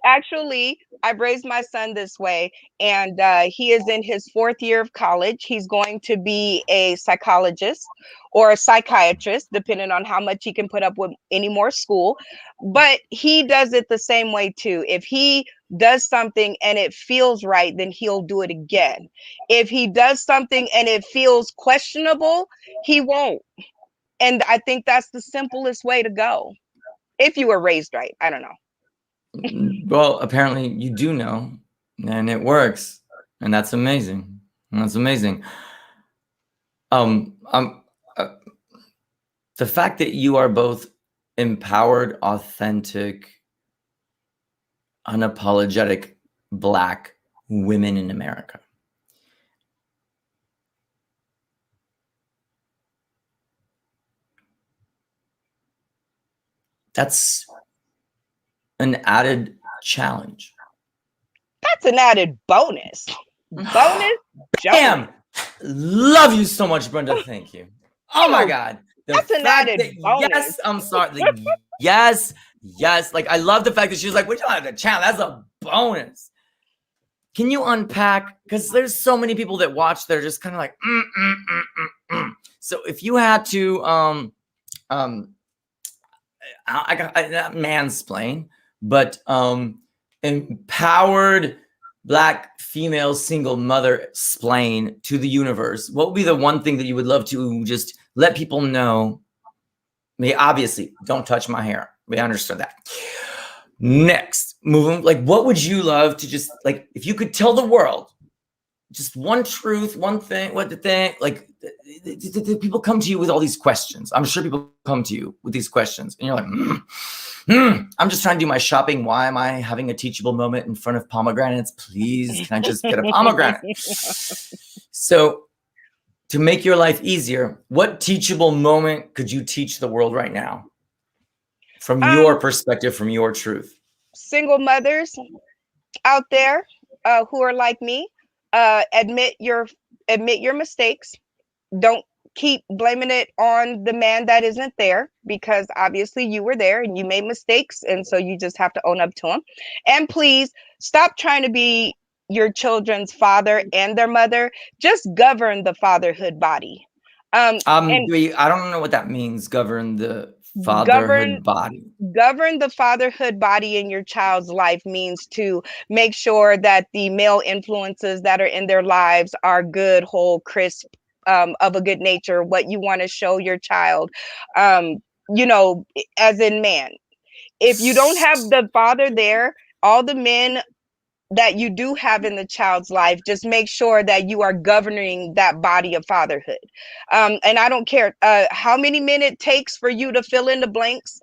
actually, I've raised my son this way, and he is in his 4th year of college. He's going to be a psychologist or a psychiatrist, depending on how much he can put up with any more school. But he does it the same way too. If he does something and it feels right, then he'll do it again. If he does something and it feels questionable, he won't. And I think that's the simplest way to go. If you were raised right, I don't know. Well, apparently you do know, and it works, and that's amazing. That's amazing. The fact that you are both empowered, authentic, unapologetic Black women in America. That's an added challenge. That's an added bonus. Bonus. Damn. Love you so much, Brenda. Thank you. Oh my God. The That's an fact added that, bonus. yes, I'm sorry. Like, yes. Like, I love the fact that she's like, we don't have the channel. That's a bonus. Can you unpack? Because there's so many people that watch that are just kind of like, So if you had to, I not mansplain, but empowered Black female single mother splain to the universe, what would be the one thing that you would love to just let people know? I mean, obviously, don't touch my hair. We understood that. Next, moving, like, what would you love to just, like, if you could tell the world just one truth, one thing, what the thing, like, people come to you with all these questions. I'm sure people come to you with these questions, and you're like, I'm just trying to do my shopping. Why am I having a teachable moment in front of pomegranates? Please, can I just get a pomegranate? So, to make your life easier, what teachable moment could you teach the world right now? From your perspective, from your truth. Single mothers out there who are like me, admit your mistakes. Don't keep blaming it on the man that isn't there, because obviously you were there and you made mistakes, and so you just have to own up to them. And please stop trying to be your children's father and their mother. Just govern the fatherhood body. I don't know what that means. Govern the fatherhood body. Govern the fatherhood body in your child's life means to make sure that the male influences that are in their lives are good, whole, crisp, of a good nature, what you want to show your child, you know, as in man. If you don't have the father there, all the men that you do have in the child's life, just make sure that you are governing that body of fatherhood. And I don't care how many men it takes for you to fill in the blanks.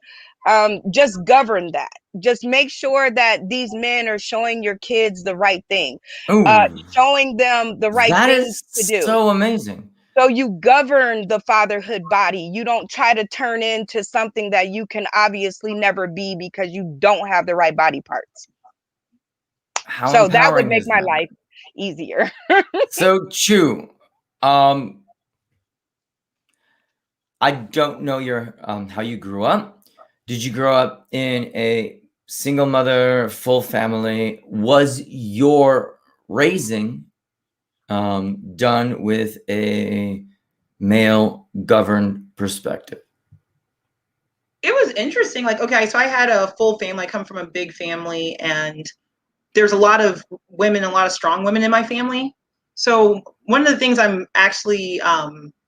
Just govern that. Just make sure that these men are showing your kids the right thing, showing them the right things to do. So amazing. So you govern the fatherhood body. You don't try to turn into something that you can obviously never be because you don't have the right body parts. So that would make my life easier. So Chu, I don't know your how you grew up. Did you grow up in a single mother, full family? Was your raising done with a male governed perspective? It was interesting. Like, okay, so I had a full family. I come from a big family, and there's a lot of women, a lot of strong women in my family. So one of the things I'm actually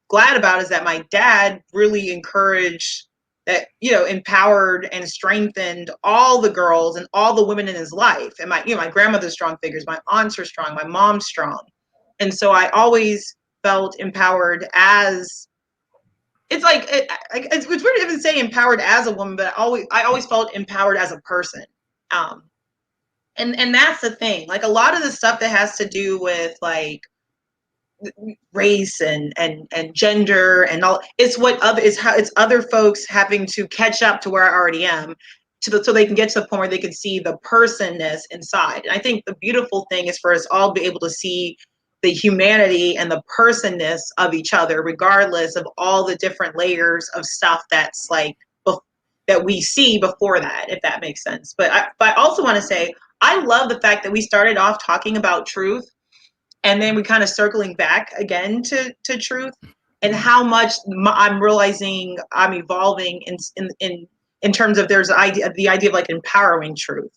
glad about is that my dad really encouraged that, you know, empowered and strengthened all the girls and all the women in his life. And my, you know, my grandmother's strong figures, my aunts are strong, my mom's strong. And so I always felt empowered as, it's like, it's weird to even say empowered as a woman, but I always felt empowered as a person. And that's the thing. Like, a lot of the stuff that has to do with like race and gender and all, it's other folks having to catch up to where I already am, so they can get to the point where they can see the personness inside. And I think the beautiful thing is for us all to be able to see the humanity and the personness of each other, regardless of all the different layers of stuff that's like that we see before that, if that makes sense. But I also want to say, I love the fact that we started off talking about truth, and then we kind of circling back again to truth, and how much I'm realizing I'm evolving in terms of the idea of like empowering truth.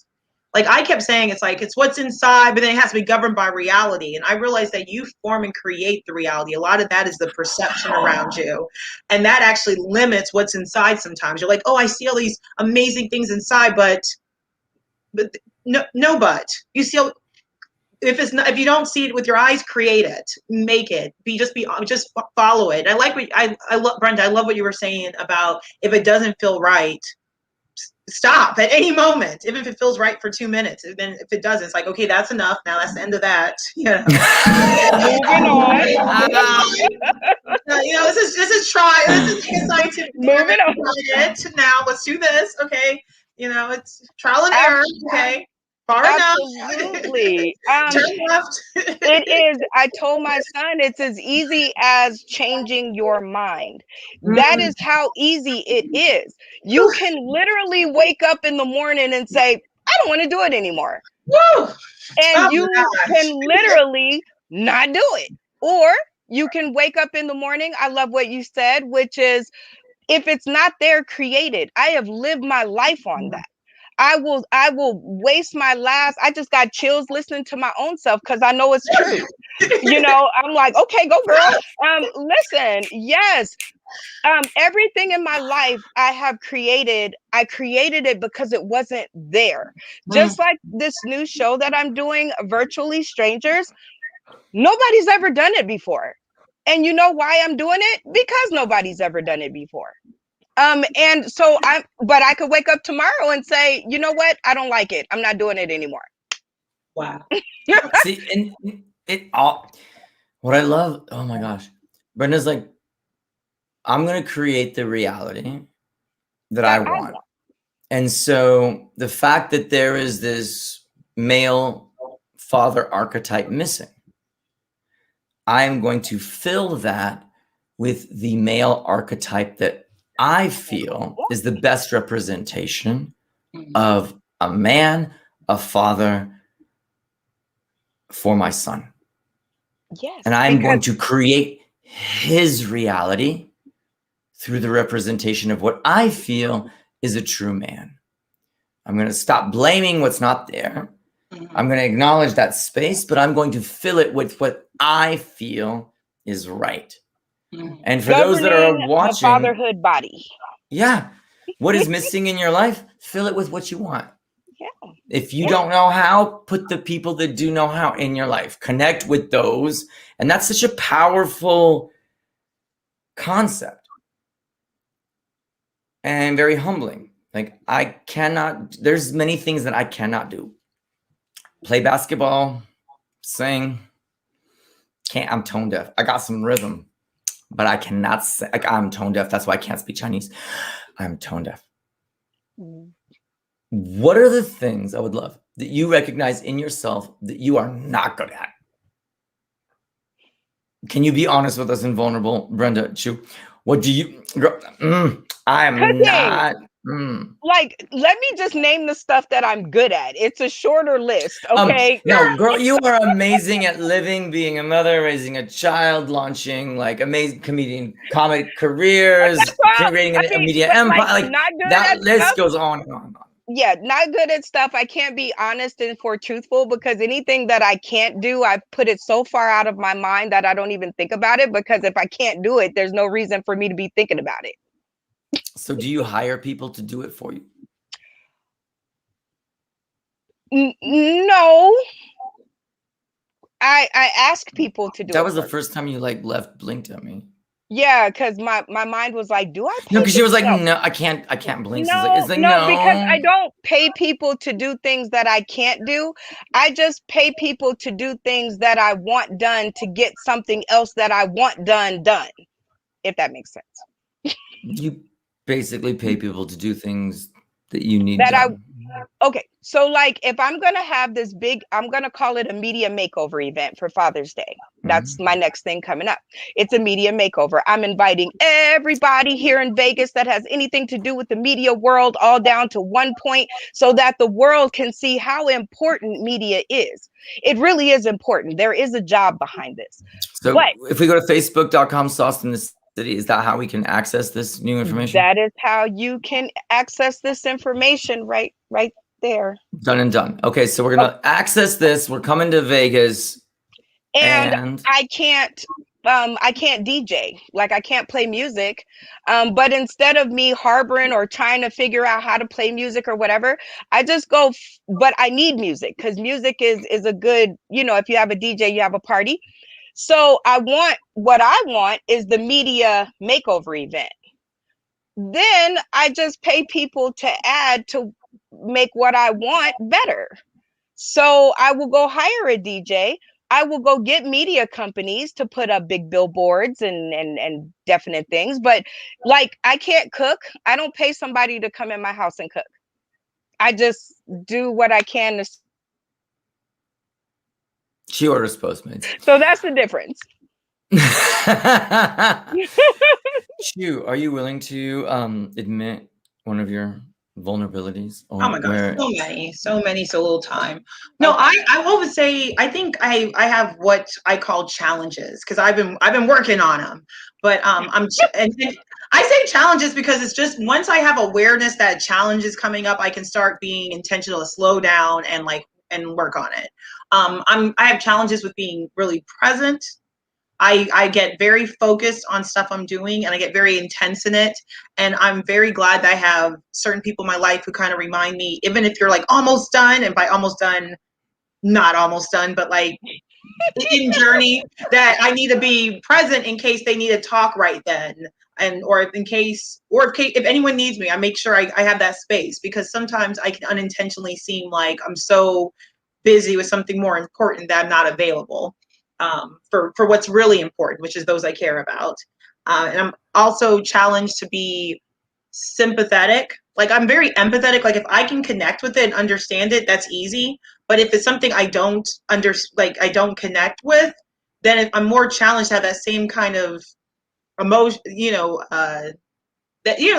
Like, I kept saying it's what's inside, but then it has to be governed by reality. And I realized that you form and create the reality. A lot of that is the perception around you. And that actually limits what's inside sometimes. You're like, oh, I see all these amazing things inside, but no, but you see, if you don't see it with your eyes, create it, make it, just follow it. I love, Brenda, I love what you were saying about if it doesn't feel right, stop at any moment, even if it feels right for 2 minutes. And then if it doesn't, it's like, okay, that's enough. Now that's the end of that. You know, Moving on. You know, this is scientific. Moving on. Now let's do this. Okay, you know, it's trial and error. Okay. Far enough. Absolutely. Turn left. It is. I told my son it's as easy as changing your mind. That is how easy it is. You can literally wake up in the morning and say, I don't want to do it anymore. Woo! And Oh you my gosh. can literally not do it. Or you can wake up in the morning. I love what you said, which is if it's not there, create it. I have lived my life on that. I will waste my last. I just got chills listening to my own self because I know it's true. You know, I'm like, okay, go girl. Listen, yes. Everything in my life I have created, I created it because it wasn't there. Just like this new show that I'm doing, Virtually Strangers, nobody's ever done it before. And you know why I'm doing it? Because nobody's ever done it before. And so but I could wake up tomorrow and say, you know what? I don't like it. I'm not doing it anymore. Wow. See, and it all, what I love, oh my gosh, Brenda's like, I'm going to create the reality that I want. And so the fact that there is this male father archetype missing, I am going to fill that with the male archetype that I feel is the best representation of a man, a father for my son. Yes. And I'm going to create his reality through the representation of what I feel is a true man. I'm going to stop blaming what's not there. I'm going to acknowledge that space, but I'm going to fill it with what I feel is right. And for those that are watching, the fatherhood body. Yeah. What is missing in your life? Fill it with what you want. Yeah. If you don't know how, put the people that do know how in your life. Connect with those. And that's such a powerful concept. And very humbling. Like there's many things that I cannot do. Play basketball, sing. I'm tone deaf. I got some rhythm, but I cannot sing. Like, I'm tone deaf. That's why I can't speak Chinese. I'm tone deaf. What are the things I would love that you recognize in yourself that you are not good at? Can you be honest with us and vulnerable, Brenda Chu? What do you, girl, I am Cooking. not. Like, let me just name the stuff that I'm good at. It's a shorter list, okay? No, girl, you are amazing at living, being a mother, raising a child, launching like amazing comic careers, creating a media empire. Like that list goes on and on and on. Yeah, not good at stuff. I can't be honest and truthful because anything that I can't do, I put it so far out of my mind that I don't even think about it, because if I can't do it, there's no reason for me to be thinking about it. So do you hire people to do it for you? No. I ask people to do it. That was the first time you like blinked at me. Yeah, because my mind was like, do I pay No, because she was like, people? no, I can't blink. No, it's like, no, because I don't pay people to do things that I can't do. I just pay people to do things that I want done to get something else that I want done, if that makes sense. You basically pay people to do things that you need that done. Okay, so like if I'm gonna have this big, I'm gonna call it a media makeover event for Father's Day. That's my next thing coming up. It's a media makeover. I'm inviting everybody here in Vegas that has anything to do with the media world all down to one point so that the world can see how important media is. It really is important. There is a job behind this. So if we go to facebook.com/SauceInTheCity, is that how we can access this new information? That is how you can access this information right there. Done and done. Okay, so we're gonna access this. We're coming to Vegas. And I can't DJ, like I can't play music. But instead of me harboring or trying to figure out how to play music or whatever, I just go, but I need music because music is a good, if you have a DJ, you have a party. So what I want is the media makeover event. Then I just pay people to add to make what I want better. So I will go hire a DJ. I will go get media companies to put up big billboards and definite things. But like, I can't cook. I don't pay somebody to come in my house and cook. I just do what I can to She orders Postmates. So that's the difference. Chu, are you willing to admit one of your vulnerabilities? Oh my God, so many, so little time. No, Okay. I will say, I think I have what I call challenges, because I've been working on them. But and I say challenges because it's just once I have awareness that challenge is coming up, I can start being intentional to slow down and work on it. I have challenges with being really present. I get very focused on stuff I'm doing and I get very intense in it. And I'm very glad that I have certain people in my life who kind of remind me, even if you're like almost done, and by almost done, not almost done, but like in journey, that I need to be present in case they need to talk right then. Or if anyone needs me, I make sure I have that space, because sometimes I can unintentionally seem like I'm so busy with something more important that I'm not available for what's really important, which is those I care about. And I'm also challenged to be sympathetic. Like, I'm very empathetic. Like, if I can connect with it and understand it, that's easy. But if it's something I don't I don't connect with, then I'm more challenged to have that same kind of emotion, the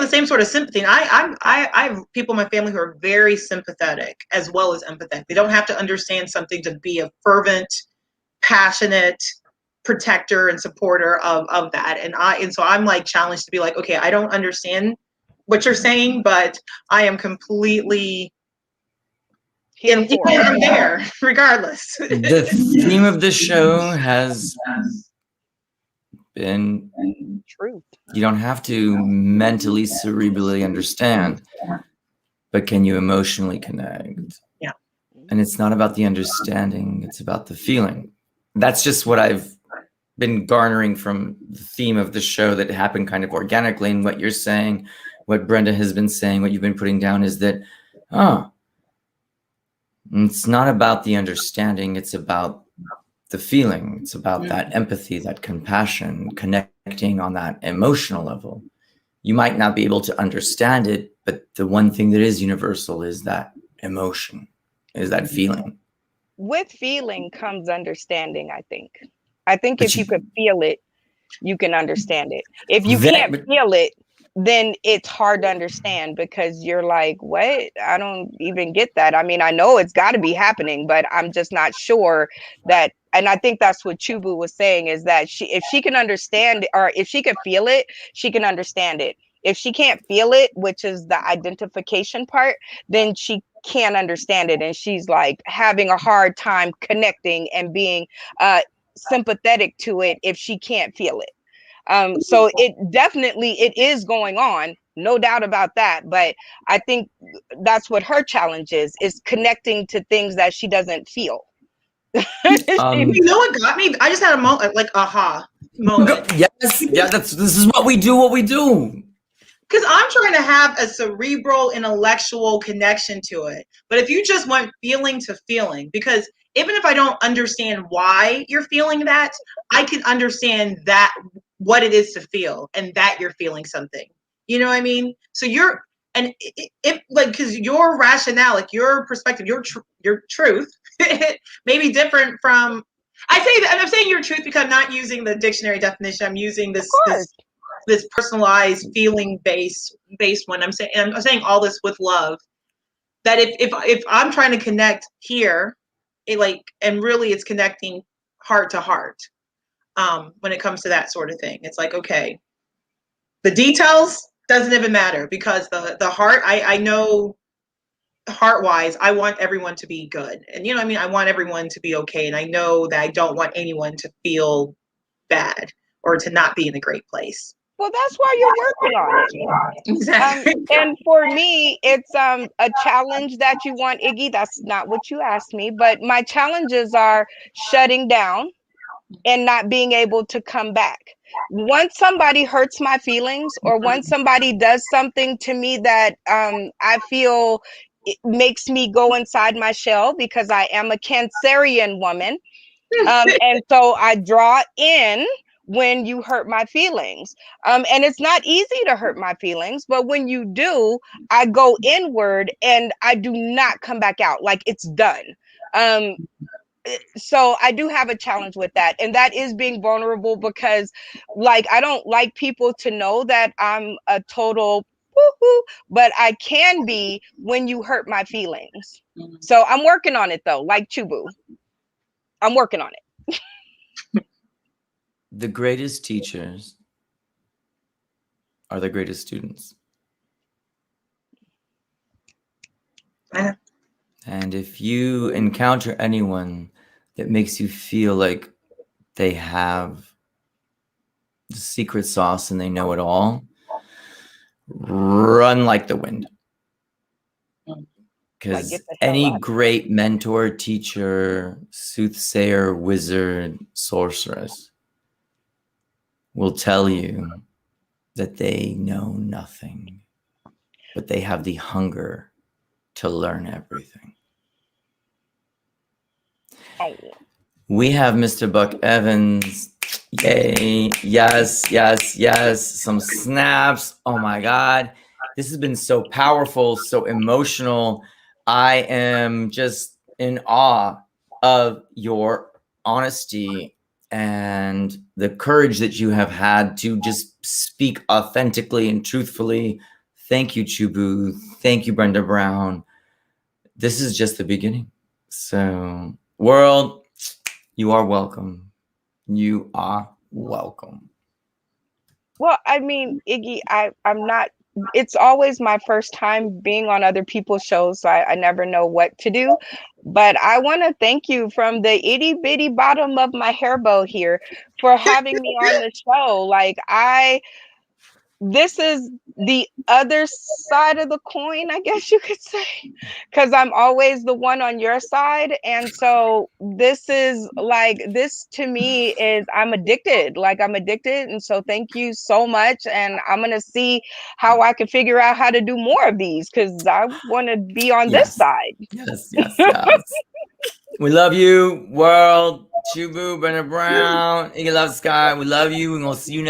same sort of sympathy. And I have people in my family who are very sympathetic as well as empathetic. They don't have to understand something to be a fervent, passionate protector and supporter of that. And so I'm like challenged to be like, okay, I don't understand what you're saying, but I am completely I'm there regardless. The theme of this show has been Truth. You don't have to mentally, cerebrally understand, but can you emotionally connect? Yeah. And it's not about the understanding, it's about the feeling. That's just what I've been garnering from the theme of the show that happened kind of organically. And what you're saying, what Brenda has been saying, what you've been putting down is that, it's not about the understanding, it's about the feeling. It's about that empathy, that compassion, connecting on that emotional level. You might not be able to understand it, but the one thing that is universal is that emotion, is that feeling. With feeling comes understanding, I think. I think if you could feel it, you can understand it. If you can't feel it, then it's hard to understand, because you're like, what? I don't even get that. I mean, I know it's got to be happening, but I'm just not sure that. And I think that's what Chu Bu was saying, is that if she can understand, or if she can feel it, she can understand it. If she can't feel it, which is the identification part, then she can't understand it. And she's like having a hard time connecting and being sympathetic to it if she can't feel it. So it is going on, no doubt about that. But I think that's what her challenge is connecting to things that she doesn't feel. You know what got me? I just had a moment, like aha moment. Yes, yeah, this is what we do. Because I'm trying to have a cerebral, intellectual connection to it. But if you just went feeling to feeling, because even if I don't understand why you're feeling that, I can understand that what it is to feel, and that you're feeling something. You know what I mean? So because your rationale, like your perspective, your truth may be different from. I say that, and I'm saying your truth because I'm not using the dictionary definition. I'm using this personalized, feeling based one. I'm saying all this with love. That if I'm trying to connect here, and really it's connecting heart to heart. When it comes to that sort of thing, it's like, okay, the details doesn't even matter, because the heart, I know heart wise, I want everyone to be good, and I want everyone to be okay, and I know that I don't want anyone to feel bad or to not be in a great place. Well, that's why you're working on it. Exactly. And for me, it's a challenge that you want, Iggy. That's not what you asked me, but my challenges are shutting down and not being able to come back. Once somebody hurts my feelings, or once somebody does something to me that I feel it makes me go inside my shell, because I am a Cancerian woman. And so I draw in when you hurt my feelings. And it's not easy to hurt my feelings, but when you do, I go inward and I do not come back out. Like, it's done. so I do have a challenge with that, and that is being vulnerable, because like I don't like people to know that I'm a total woo-hoo, but I can be when you hurt my feelings. So I'm working on it though, like Chu Bu. I'm working on it. The greatest teachers are the greatest students. Yeah. And if you encounter anyone that makes you feel like they have the secret sauce and they know it all, run like the wind. Because Like, get the hell any out. great mentor, teacher, soothsayer, wizard, sorceress will tell you that they know nothing, but they have the hunger to learn everything. Oh. We have Mr. Buck Evans. Yay. Yes, yes, yes. Some snaps. Oh my God. This has been so powerful, so emotional. I am just in awe of your honesty and the courage that you have had to just speak authentically and truthfully. Thank you, Chu Bu. Thank you, Brenda Brown. This is just the beginning. So, world, you are welcome. You are welcome. Well, I mean, Iggy, I'm not, it's always my first time being on other people's shows, so I never know what to do. But I want to thank you from the itty bitty bottom of my hair bow here for having me on the show. Like, this is the other side of the coin, I guess you could say, because I'm always the one on your side. And so this is like, this to me is, I'm addicted. Like, I'm addicted. And so thank you so much. And I'm going to see how I can figure out how to do more of these, because I want to be on this side. Yes, yes, yes. We love you, world. Chu Bu, Brenda Brown, Iggy Love Sky. We love you. We're going to see you next